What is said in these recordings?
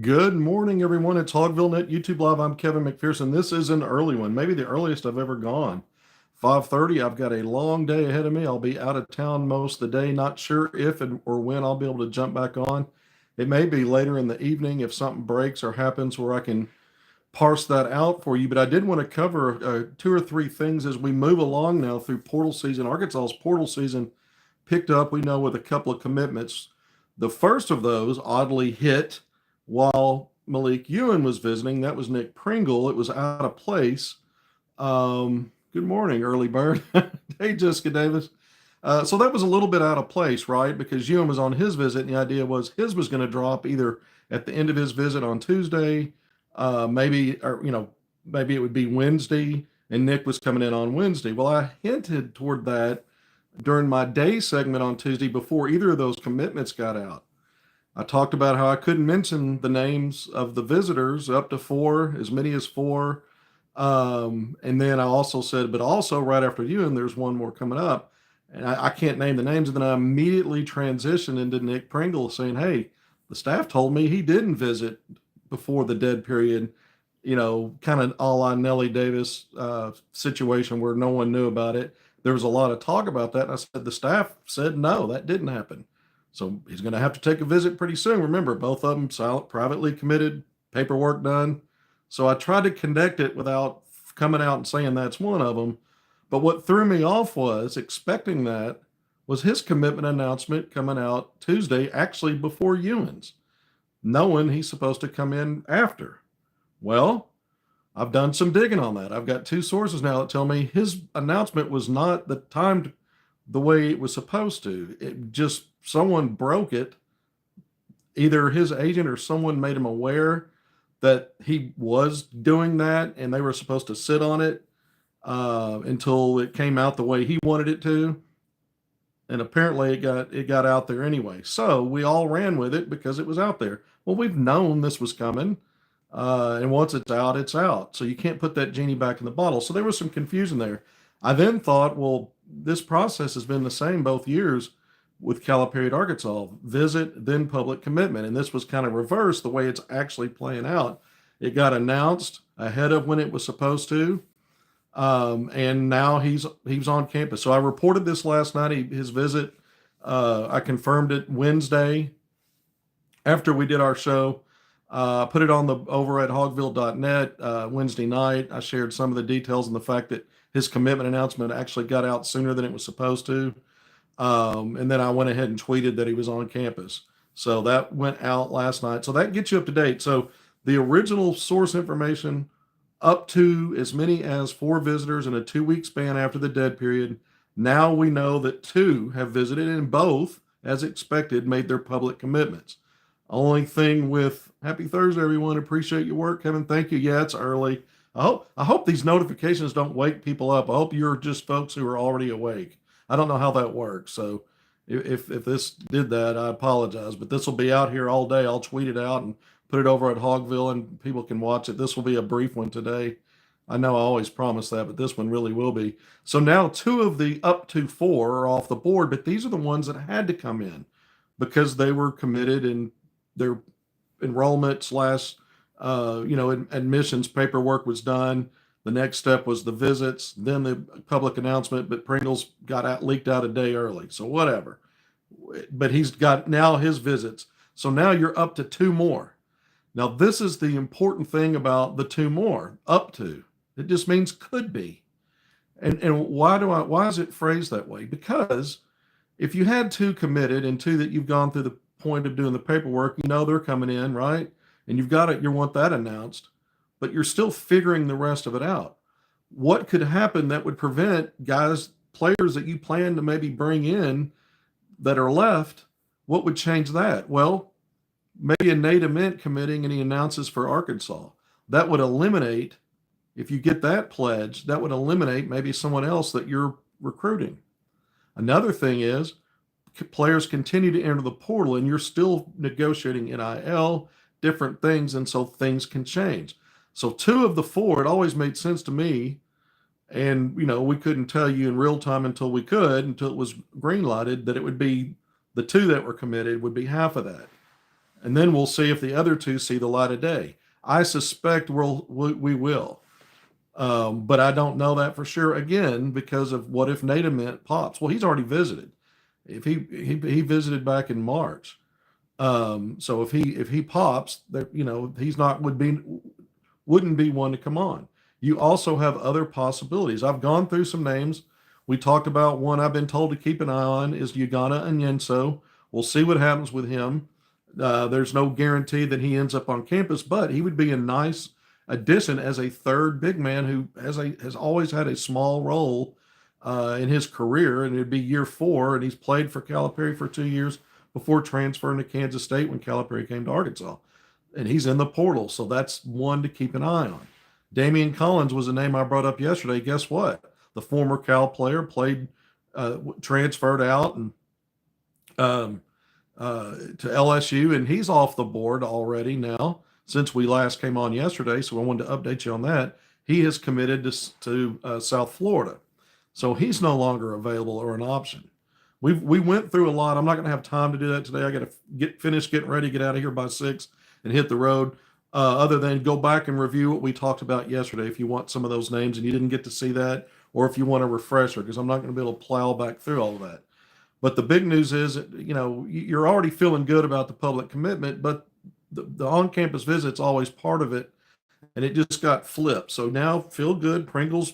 Good morning, everyone. It's HogvilleNET YouTube Live. I'm Kevin McPherson. This is an early one, maybe the earliest I've ever gone. 5:30. I've got a long day ahead of me. I'll be out of town most of the day. Not sure if or when I'll be able to jump back on. It may be later in the evening if something breaks or happens where I can parse that out for you. But I did want to cover two or three things as we move along now through portal season. Arkansas's portal season picked up, we know, with a couple of commitments. The first of those oddly hit while Malik Ewan was visiting. That was Nick Pringle. It was out of place. Good morning, early bird. Hey, Jessica Davis. So that was a little bit out of place, right? Because Ewan was on his visit, and the idea was his was going to drop either at the end of his visit on Tuesday, maybe, or maybe it would be Wednesday, and Nick was coming in on Wednesday. Well, I hinted toward that during my day segment on Tuesday before either of those commitments got out. I talked about how I couldn't mention the names of the visitors, up to four, as many as four. And then I also said, but also right after you, and there's one more coming up. And I can't name the names. And then I immediately transitioned into Nick Pringle saying, hey, the staff told me he didn't visit before the dead period, kind of a la Nellie Davis situation where no one knew about it. There was a lot of talk about that. And I said, the staff said, no, that didn't happen. So he's going to have to take a visit pretty soon. Remember, both of them silent, privately committed, paperwork done. So I tried to connect it without coming out and saying that's one of them. But what threw me off was expecting that was his commitment announcement coming out Tuesday, actually before Ewan's, knowing he's supposed to come in after. Well, I've done some digging on that. I've got two sources now that tell me his announcement was not the timed the way it was supposed to. It just someone broke it. Either his agent or someone made him aware that he was doing that, and they were supposed to sit on it until it came out the way he wanted it to. And apparently it got out there anyway. So we all ran with it because it was out there. Well, we've known this was coming. And once it's out, it's out. So you can't put that genie back in the bottle. So there was some confusion there. I then thought, well, this process has been the same both years with Calipari at Arkansas: visit, then public commitment. And this was kind of reversed the way it's actually playing out. It got announced ahead of when it was supposed to. And now he's on campus. So I reported this last night, his visit. I confirmed it Wednesday after we did our show. Put it on the over at hogville.net Wednesday night. I shared some of the details and the fact that his commitment announcement actually got out sooner than it was supposed to. And then I went ahead and tweeted that he was on campus. So that went out last night. So that gets you up to date. So the original source information, up to as many as four visitors in a 2 week span after the dead period. Now we know that two have visited, and both, as expected, made their public commitments. Only thing with happy Thursday, everyone. Appreciate your work, Kevin. Thank you. Yeah, it's early. I hope these notifications don't wake people up. I hope you're just folks who are already awake. I don't know how that works. So if this did that, I apologize. But this will be out here all day. I'll tweet it out and put it over at Hogville, and people can watch it. This will be a brief one today. I know I always promise that, but this one really will be. So now two of the up to four are off the board, but these are the ones that had to come in because they were committed and their enrollment slash admissions paperwork was done. The next step was the visits, then the public announcement, but Pringle's got leaked out a day early. So whatever. But he's got now his visits. So now you're up to two more. Now this is the important thing about the two more, up to. It just means could be. And why is it phrased that way? Because if you had two committed and two that you've gone through the point of doing the paperwork, they're coming in, right? And you've got it, you want that announced, but you're still figuring the rest of it out. What could happen that would prevent players that you plan to maybe bring in that are left? What would change that? Well, maybe a Nate Ament committing and he announces for Arkansas. That would eliminate, if you get that pledge, that would eliminate maybe someone else that you're recruiting. Another thing is players continue to enter the portal and you're still negotiating NIL, different things, and so things can change. So two of the four, it always made sense to me, and we couldn't tell you in real time until it was green lighted, that it would be the two that were committed would be half of that. and then we'll see if the other two see the light of day. I suspect we will. But I don't know that for sure, again, because of what if NATOMENT pops. Well, he's already visited. If he visited back in March. So if he pops, that, you know, he's not wouldn't be one to come on. You also have other possibilities. I've gone through some names. We talked about one I've been told to keep an eye on is Ugonna Onyenso. We'll see what happens with him. There's no guarantee that he ends up on campus, but he would be a nice addition as a third big man who has always had a small role in his career, and it'd be year 4, and he's played for Calipari for 2 years before transferring to Kansas State when Calipari came to Arkansas. And he's in the portal, so that's one to keep an eye on. Damian Collins was a name I brought up yesterday. Guess what? The former Cal player played, transferred out and to LSU, and he's off the board already now since we last came on yesterday. So I wanted to update you on that. He has committed to South Florida, so he's no longer available or an option. We went through a lot. I'm not going to have time to do that today. I got to finish getting ready, get out of here by 6 and hit the road. Other than go back and review what we talked about yesterday if you want some of those names and you didn't get to see that, or if you want a refresher, because I'm not going to be able to plow back through all of that. But the big news is, you know, you're already feeling good about the public commitment, but the on-campus visit's always part of it, and it just got flipped. So now feel good. Pringle's,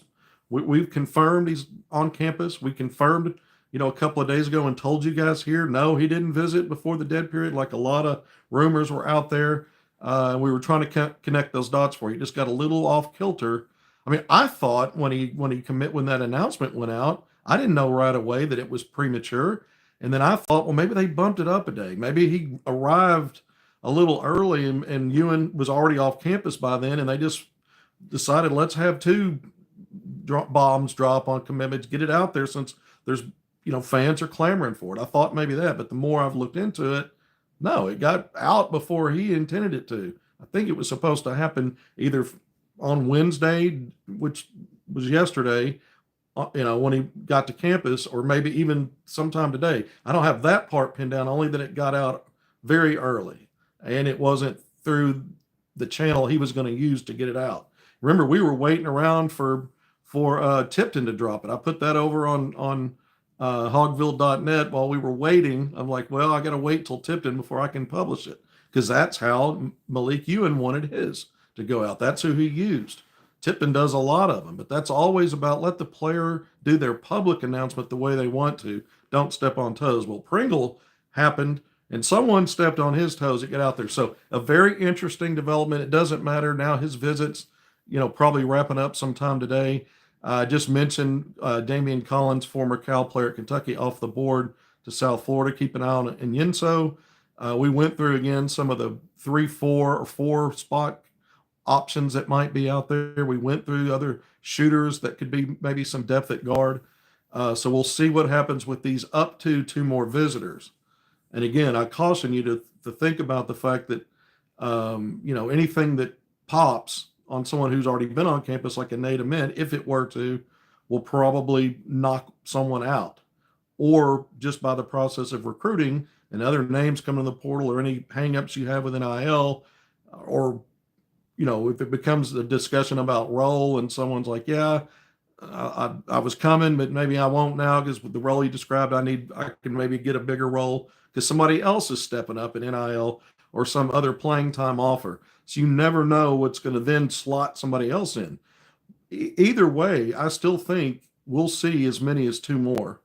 we've confirmed he's on campus. We confirmed, you know, a couple of days ago and told you guys here, no, he didn't visit before the dead period, like a lot of rumors were out there. We were trying to connect those dots for you. Just got a little off kilter. I mean, I thought when that announcement went out, I didn't know right away that it was premature. And then I thought, well, maybe they bumped it up a day. Maybe he arrived a little early and Ewan was already off campus by then, and they just decided, let's have 2 bombs drop on commitments, get it out there since there's, you know, fans are clamoring for it. I thought maybe that, but the more I've looked into it, no, it got out before he intended it to. I think it was supposed to happen either on Wednesday, which was yesterday, you know, when he got to campus, or maybe even sometime today. I don't have that part pinned down, only that it got out very early and it wasn't through the channel he was going to use to get it out. Remember, we were waiting around for Tipton to drop it. I put that over on HogvilleNET while we were waiting. I'm like, well, I got to wait till Tipton before I can publish it, because that's how Malik Ewan wanted his to go out. That's who he used. Tipton does a lot of them, but that's always about let the player do their public announcement the way they want to. Don't step on toes. Well, Pringle happened, and someone stepped on his toes to get out there. So a very interesting development. It doesn't matter now. His visits, you know, probably wrapping up sometime today. Just mentioned Damian Collins, former Cal player at Kentucky, off the board to South Florida. Keep an eye on Onyenso. We went through again some of the 3, 4, or 4 spot options that might be out there. We went through other shooters that could be maybe some depth at guard. So we'll see what happens with these up to 2 more visitors. And again, I caution you to think about the fact that, you know, anything that pops on someone who's already been on campus, like a NATOMENT, if it were to, will probably knock someone out. Or just by the process of recruiting and other names coming to the portal, or any hangups you have with NIL, or, you know, if it becomes a discussion about role and someone's like, yeah, I was coming, but maybe I won't now because with the role you described, I can maybe get a bigger role because somebody else is stepping up in NIL or some other playing time offer. So you never know what's going to then slot somebody else in. Either way, I still think we'll see as many as 2 more.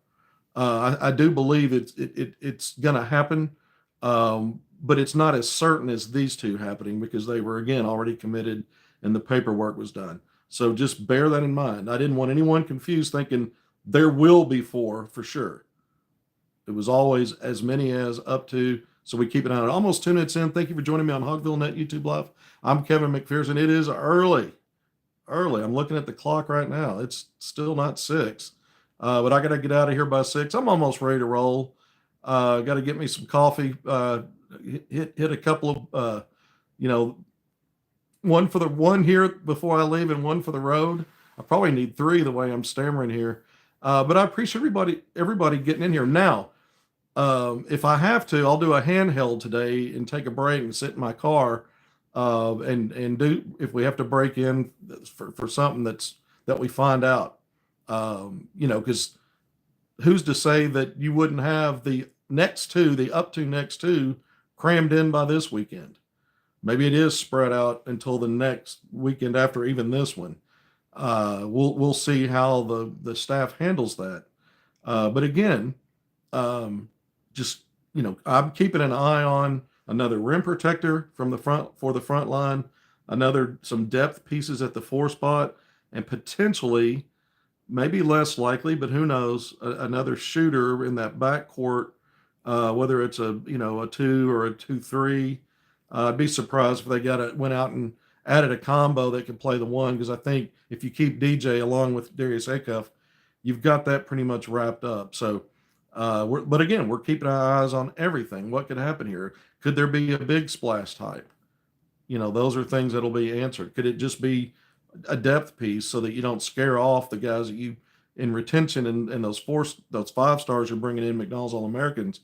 I do believe it's going to happen, but it's not as certain as these 2 happening because they were, again, already committed and the paperwork was done. So just bear that in mind. I didn't want anyone confused thinking there will be 4 for sure. It was always as many as up to. So we keep it on. Almost 2 minutes in. Thank you for joining me on HogvilleNET YouTube Live. I'm Kevin McPherson. It is early. I'm looking at the clock right now. It's still not 6, but I got to get out of here by 6. I'm almost ready to roll. Got to get me some coffee. Hit a couple of, you know, one here before I leave and one for the road. I probably need 3 the way I'm stammering here. But I appreciate everybody getting in here. Now, If I have to, I'll do a handheld today and take a break and sit in my car, and do if we have to break in for something that we find out. Because who's to say that you wouldn't have the up to next two crammed in by this weekend? Maybe it is spread out until the next weekend after even this one. We'll see how the staff handles that. But again, um, just I'm keeping an eye on another rim protector from the front for the front line, some depth pieces at the four spot, and potentially, maybe less likely, but who knows, another shooter in that backcourt, whether it's a 2 or a 2-3. I'd be surprised if they went out and added a combo that could play the one, because I think if you keep DJ along with Darius Acuff, you've got that pretty much wrapped up. So, but again, we're keeping our eyes on everything. What could happen here? Could there be a big splash type? Those are things that'll be answered. Could it just be a depth piece so that you don't scare off the guys that you in retention and those 5 stars you're bringing in, McDonald's All-Americans,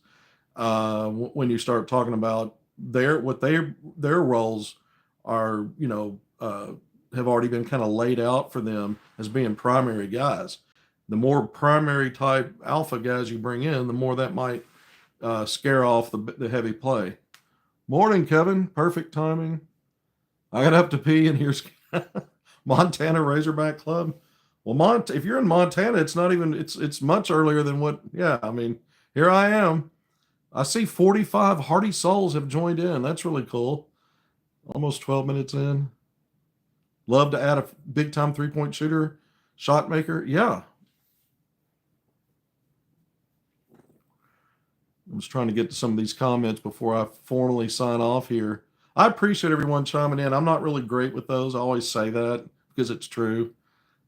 when you start talking about their roles are, have already been kind of laid out for them as being primary guys. The more primary type alpha guys you bring in, the more that might scare off the heavy play. Morning, Kevin. Perfect timing. I got up to pee, and here's Montana Razorback Club. Well, if you're in Montana, it's not even, it's much earlier than what, yeah, I mean, here I am. I see 45 Hearty Souls have joined in. That's really cool. Almost 12 minutes in. Love to add a big time 3-point shooter, shot maker. Yeah. I'm just trying to get to some of these comments before I formally sign off here. I appreciate everyone chiming in. I'm not really great with those. I always say that because it's true.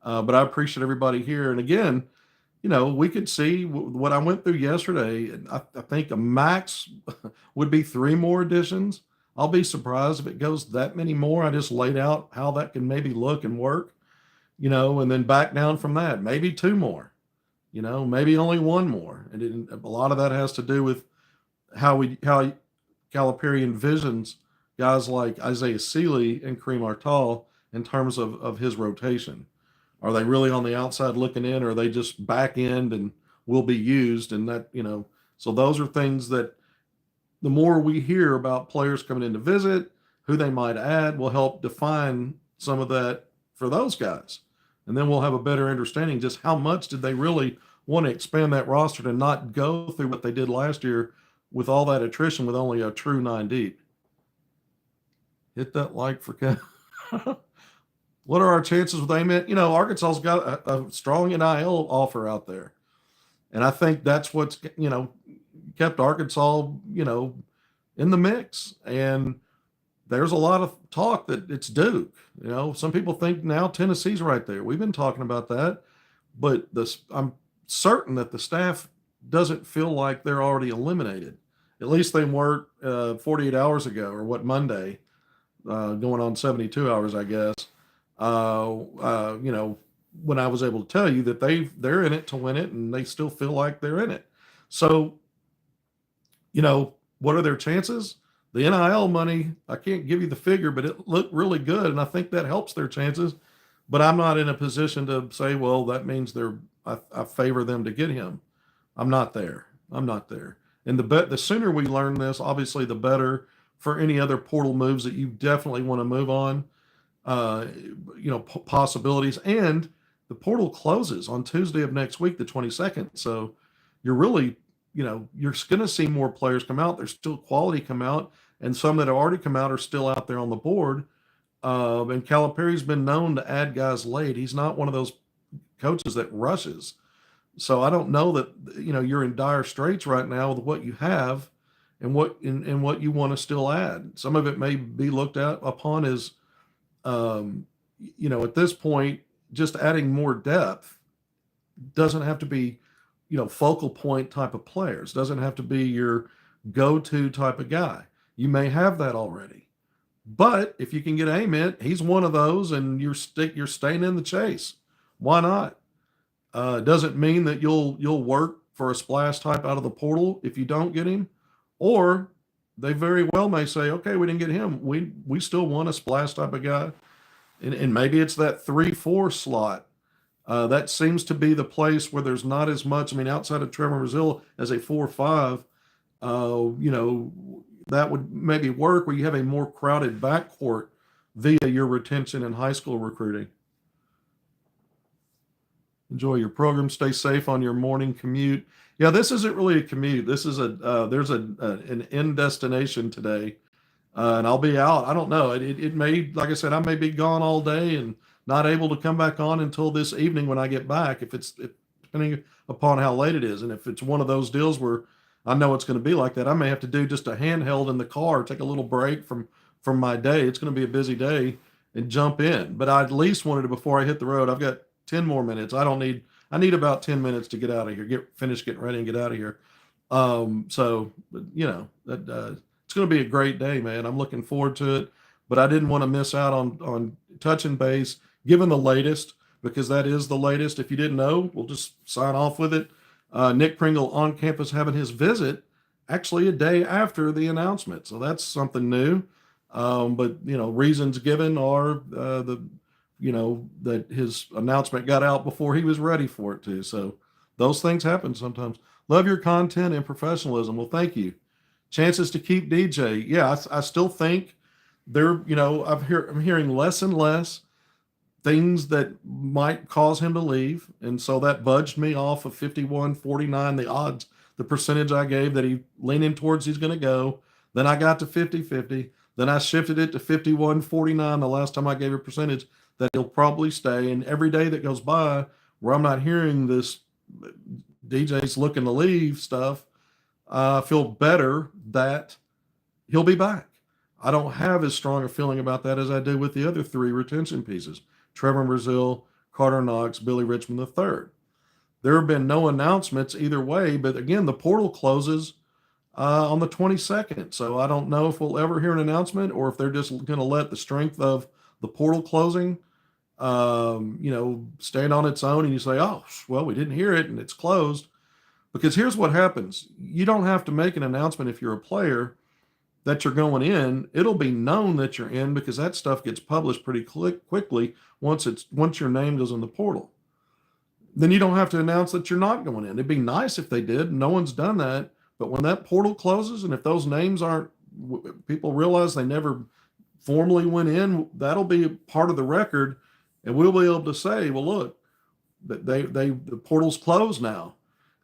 But I appreciate everybody here. And again, we could see what I went through yesterday. I think a max would be 3 more editions. I'll be surprised if it goes that many more. I just laid out how that can maybe look and work, and then back down from that. Maybe 2 more, maybe only 1 more. And a lot of that has to do with how Calipari envisions guys like Isaiah Seeley and Kareem Artal in terms of his rotation. Are they really on the outside looking in, or are they just back end and will be used? And that, so those are things that the more we hear about players coming in to visit, who they might add, will help define some of that for those guys. And then we'll have a better understanding just how much did they really want to expand that roster to not go through what they did last year with all that attrition with only a true 9 deep. Hit that like for Kevin. What are our chances with Ament? Arkansas's got a strong NIL offer out there. And I think that's what's, kept Arkansas, in the mix. And there's a lot of talk that it's Duke. Some people think now Tennessee's right there. We've been talking about that. But I'm certain that the staff doesn't feel like they're already eliminated. At least they weren't 48 hours ago, or Monday, going on 72 hours, I guess. When I was able to tell you that they're in it to win it, and they still feel like they're in it. So, what are their chances? The NIL money, I can't give you the figure, but it looked really good, and I think that helps their chances. But I'm not in a position to say, well, that means I favor them to get him. I'm not there. And the sooner we learn this, obviously, the better for any other portal moves that you definitely want to move on. Possibilities. And the portal closes on Tuesday of next week, the 22nd. So you're really, you're going to see more players come out. There's still quality come out, and some that have already come out are still out there on the board. And Calipari's been known to add guys late. He's not one of those coaches that rushes. So I don't know that, you're in dire straits right now with what you have and what you want to still add. Some of it may be looked upon as, at this point, just adding more depth doesn't have to be, focal point type of players. Doesn't have to be your go-to type of guy. You may have that already, but if you can get Ament, he's one of those, and you're staying in the chase. Why not? It doesn't mean that you'll work for a splash type out of the portal if you don't get him, or they very well may say, okay, we didn't get him. We still want a splash type of guy. And maybe it's that 3-4 slot. That seems to be the place where there's not as much. I mean, outside of Trevor Brazil as a 4-5, that would maybe work where you have a more crowded backcourt via your retention in high school recruiting. Enjoy your program. Stay safe on your morning commute. Yeah, this isn't really a commute. This is there's an end destination today, and I'll be out. I don't know. It may, like I said, I may be gone all day and not able to come back on until this evening when I get back. Depending upon how late it is, and if it's one of those deals where I know it's going to be like that, I may have to do just a handheld in the car, take a little break from my day. It's going to be a busy day, and jump in. But I at least wanted to, before I hit the road, I've got 10 more minutes. I need about 10 minutes to get out of here, finish getting ready and get out of here. So, it's going to be a great day, man. I'm looking forward to it, but I didn't want to miss out on touching base, given the latest, because that is the latest. If you didn't know, we'll just sign off with it. Nick Pringle on campus having his visit actually a day after the announcement. So that's something new. But reasons given are, that his announcement got out before he was ready for it to. So those things happen sometimes. Love your content and professionalism. Well, thank you. Chances to keep DJ. Yeah, I still think I'm hearing less and less things that might cause him to leave. And so that budged me off of 51-49, the odds, the percentage I gave that he leaning towards he's going to go. Then I got to 50-50. Then I shifted it to 51-49 the last time I gave a percentage that he'll probably stay. And every day that goes by where I'm not hearing this DJ's looking to leave stuff, I feel better that he'll be back. I don't have as strong a feeling about that as I do with the other three retention pieces: Trevor Brazil, Carter Knox, Billy Richmond III. There have been no announcements either way, but again, the portal closes on the 22nd. So I don't know if we'll ever hear an announcement, or if they're just going to let the strength of the portal closing, stand on its own, and you say, oh, well, we didn't hear it and it's closed. Because here's what happens. You don't have to make an announcement if you're a player that you're going in. It'll be known that you're in, because that stuff gets published pretty quickly once your name goes in the portal. Then you don't have to announce that you're not going in. It'd be nice if they did. No one's done that. But when that portal closes, and if those names people realize they never formally went in, that'll be part of the record, and we'll be able to say, well, look, the portal's closed now.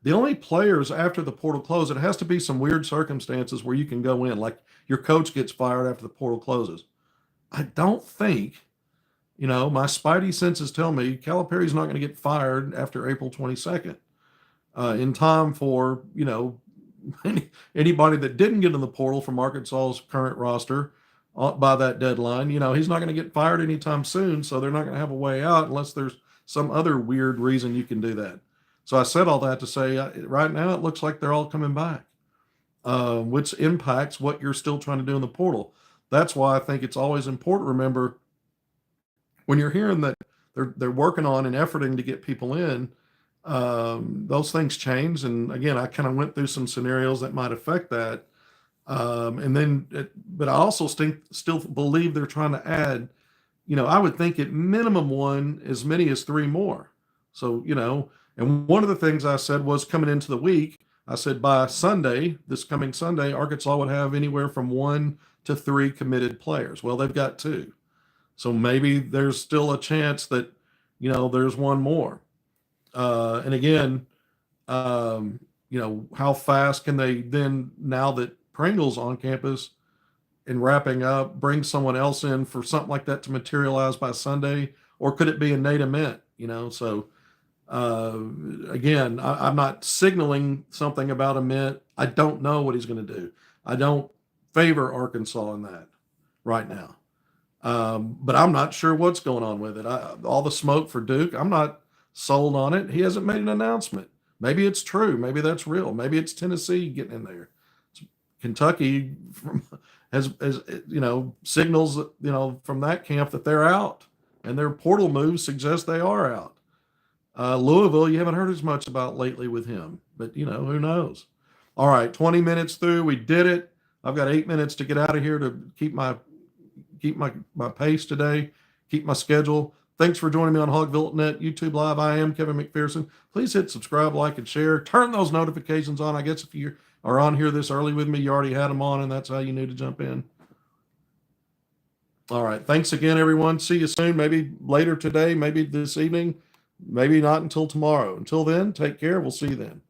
The only players after the portal closes, it has to be some weird circumstances where you can go in, like your coach gets fired after the portal closes. I don't think, my spidey senses tell me Calipari's not going to get fired after April 22nd, in time for, anybody that didn't get in the portal from Arkansas's current roster by that deadline. He's not going to get fired anytime soon, so they're not going to have a way out unless there's some other weird reason you can do that. So I said all that to say, right now it looks like they're all coming back, which impacts what you're still trying to do in the portal. That's why I think it's always important to remember, when you're hearing that they're working on and efforting to get people in, those things change. And again, I kind of went through some scenarios that might affect that. But I also still believe they're trying to add, I would think at minimum one, as many as three more. So, and one of the things I said was, coming into the week, I said by Sunday, this coming Sunday, Arkansas would have anywhere from 1 to 3 committed players. Well, they've got 2. So maybe there's still a chance that, there's one more. And again, how fast can they then, now that Pringle's on campus and wrapping up, bring someone else in for something like that to materialize by Sunday? Or could it be a Nate Ament, So again, I'm not signaling something about Ament. I don't know what he's going to do. I don't favor Arkansas in that right now. But I'm not sure what's going on with it. All the smoke for Duke, I'm not sold on it. He hasn't made an announcement. Maybe it's true. Maybe that's real. Maybe it's Tennessee getting in there. Kentucky has signals, from that camp that they're out, and their portal moves suggest they are out. Louisville, you haven't heard as much about lately with him, but who knows? All right, 20 minutes through, we did it. I've got 8 minutes to get out of here to keep my pace today, keep my schedule. Thanks for joining me on HogvilleNET YouTube Live. I am Kevin McPherson. Please hit subscribe, like, and share. Turn those notifications on. I guess if you are on here this early with me, you already had them on, and that's how you knew to jump in. All right. Thanks again, everyone. See you soon. Maybe later today, maybe this evening, maybe not until tomorrow. Until then, take care. We'll see you then.